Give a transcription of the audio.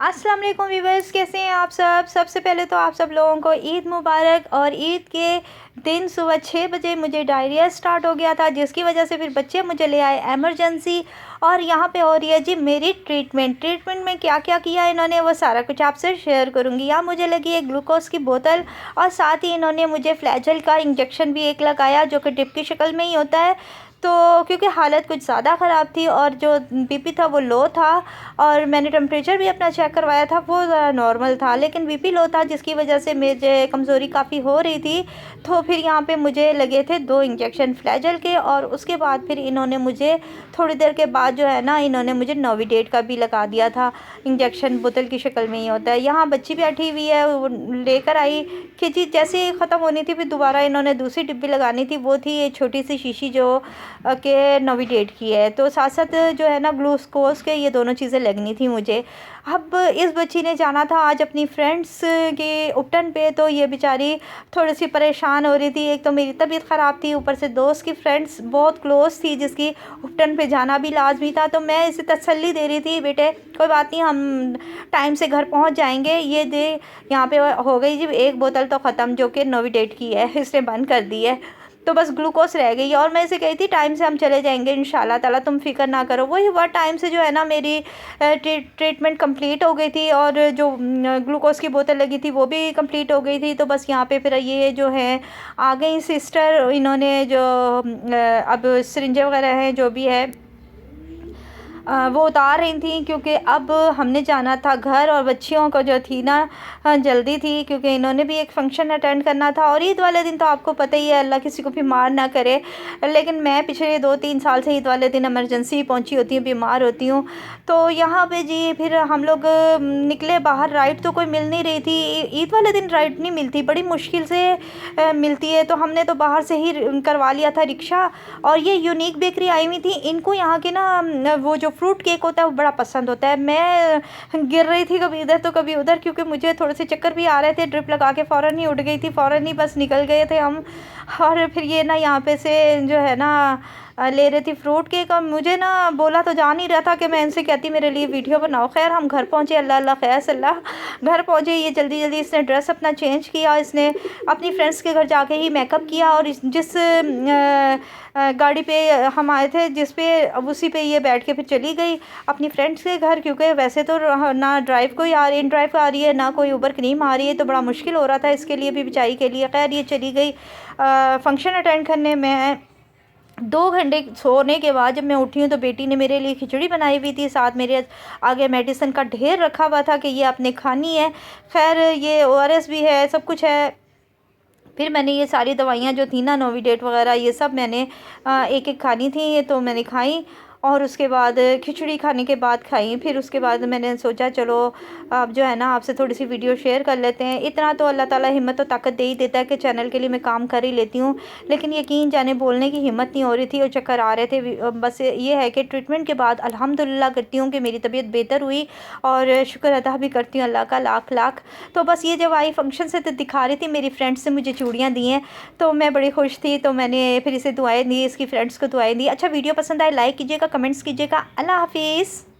अस्सलाम वालेकुम व्यूवर्स, कैसे हैं आप सब। सबसे पहले तो आप सब लोगों को ईद मुबारक। और ईद के दिन सुबह 6 बजे मुझे डायरिया स्टार्ट हो गया था, जिसकी वजह से फिर बच्चे मुझे ले आए एमरजेंसी। और यहाँ पे हो रही है जी मेरी ट्रीटमेंट में क्या क्या किया इन्होंने वो सारा कुछ आपसे शेयर करूँगी। यहाँ मुझे लगी एक ग्लूकोज की बोतल और साथ ही इन्होंने मुझे फ्लैजल का इंजेक्शन भी एक लगाया, जो कि ड्रिप की शक्ल में ही होता है। तो क्योंकि हालत कुछ ज़्यादा ख़राब थी और जो बीपी था वो लो था, और मैंने टेम्परेचर भी अपना चेक करवाया था, वो नॉर्मल था, लेकिन बीपी लो था, जिसकी वजह से मुझे कमज़ोरी काफ़ी हो रही थी। तो फिर यहाँ पे मुझे लगे थे 2 इंजेक्शन फ्लैजल के, और उसके बाद फिर इन्होंने मुझे थोड़ी देर के बाद जो है ना, इन्होंने मुझे नोविडेट का भी लगा दिया था। इंजेक्शन बोतल की शक्ल में ही होता है। यहाँ बच्ची बैठी हुई है, वो लेकर आई खिंची, जैसे ही ख़त्म होनी थी फिर दोबारा इन्होंने दूसरी डिब्बी लगानी थी। वो थी ये छोटी सी शीशी जो के नोविडेट की है। तो साथ साथ जो है ना ग्लूकोज के ये दोनों चीज़ें लगनी थी मुझे। अब इस बच्ची ने जाना था आज अपनी फ्रेंड्स के उपटन पे, तो ये बेचारी थोड़ी सी परेशान हो रही थी। एक तो मेरी तबीयत ख़राब थी, ऊपर से दोस्त की फ्रेंड्स बहुत क्लोज़ थी जिसकी उपटन पे जाना भी लाजमी था। तो मैं इसे तसल्ली दे रही थी, बेटे कोई बात नहीं, हम टाइम से घर पहुंच जाएंगे। ये दे यहाँ पे हो गई जी एक बोतल तो ख़त्म, जो कि नोविडेट की है, इसने बंद कर दी है। तो बस ग्लूकोज रह गई, और मैं इसे कही थी टाइम से हम चले जाएंगे इंशाल्लाह ताला, तुम फिक्र ना करो। वही हुआ, टाइम से जो है ना मेरी ट्रीटमेंट कंप्लीट हो गई थी, और जो ग्लूकोज की बोतल लगी थी वो भी कंप्लीट हो गई थी। तो बस यहाँ पे फिर ये जो है आ गई सिस्टर, इन्होंने जो अब सिरिंजें वगैरह हैं जो भी है वो उतार रही थी, क्योंकि अब हमने जाना था घर, और बच्चियों को जो थी ना जल्दी थी, क्योंकि इन्होंने भी एक फ़ंक्शन अटेंड करना था। और ईद वाले दिन तो आपको पता ही है, अल्लाह किसी को बीमार ना करे, लेकिन मैं पिछले 2-3 साल से ईद वाले दिन इमरजेंसी पहुंची होती हूँ, बीमार होती हूँ। तो यहाँ पे जी फिर हम लोग निकले बाहर। राइड तो कोई मिल नहीं रही थी, ईद वाले दिन राइड नहीं मिलती, बड़ी मुश्किल से मिलती है। तो हमने तो बाहर से ही करवा लिया था रिक्शा। और ये यूनिक बेकरी आई हुई थी, इनको यहाँ के ना वो जो फ्रूट केक होता है वो बड़ा पसंद होता है। मैं गिर रही थी कभी इधर तो कभी उधर, क्योंकि मुझे थोड़े से चक्कर भी आ रहे थे। ड्रिप लगा के फ़ौरन ही उठ गई थी, फ़ौरन ही बस निकल गए थे हम। और फिर ये ना यहाँ पे से जो है ना ले रही थी फ्रूट केक, और मुझे ना बोला तो जा नहीं रहा था कि मैं इनसे कहती मेरे लिए वीडियो बनाओ। खैर हम घर पहुँचे, अल्लाह अल्लाह खैर सल्ला घर पहुँचे। ये जल्दी जल्दी इसने ड्रेस अपना चेंज किया, इसने अपनी फ्रेंड्स के घर जाके ही मेकअप किया, और जिस गाड़ी पे हम आए थे जिस पे, अब उसी पे ये बैठ के फिर चली गई अपनी फ्रेंड्स के घर, क्योंकि वैसे तो ना ड्राइव कोई आ रही, इन ड्राइव आ रही है, ना कोई ऊबर क्रीम आ रही है, तो बड़ा मुश्किल हो रहा था इसके लिए भी, बेचारी के लिए। खैर ये चली गई फंक्शन अटेंड करने में। 2 घंटे सोने के बाद जब मैं उठी हूँ तो बेटी ने मेरे लिए खिचड़ी बनाई हुई थी, साथ मेरे आगे मेडिसिन का ढेर रखा हुआ था कि ये आपने खानी है। खैर ये ओआरएस भी है, सब कुछ है। फिर मैंने ये सारी दवाइयाँ जो थी ना नोविडेट वगैरह, ये सब मैंने एक एक खानी थी, तो मैंने खाई। और उसके बाद खिचड़ी खाने के बाद खाई। फिर उसके बाद मैंने सोचा चलो अब जो है ना आपसे थोड़ी सी वीडियो शेयर कर लेते हैं। इतना तो अल्लाह ताला हिम्मत और ताकत दे ही देता है कि चैनल के लिए मैं काम कर ही लेती हूँ, लेकिन यकीन जाने बोलने की हिम्मत नहीं हो रही थी और चक्कर आ रहे थे। बस ये है कि ट्रीटमेंट के बाद अल्हम्दुलिल्लाह करती हूँ कि मेरी तबीयत बेहतर हुई, और शुक्र अदा भी करती हूँ अल्लाह का लाख लाख। तो बस ये जब आई फंक्शन से तो दिखा रही थी, मेरी फ्रेंड्स से मुझे चूड़ियाँ दी हैं, तो मैं बड़ी खुश थी। तो मैंने फिर इसे दुआएं दी, इसकी फ्रेंड्स को दुआएं दी। अच्छा वीडियो पसंद आए लाइक कीजिएगा, कमेंट्स कीजिएगा। अल्लाह हाफिज़।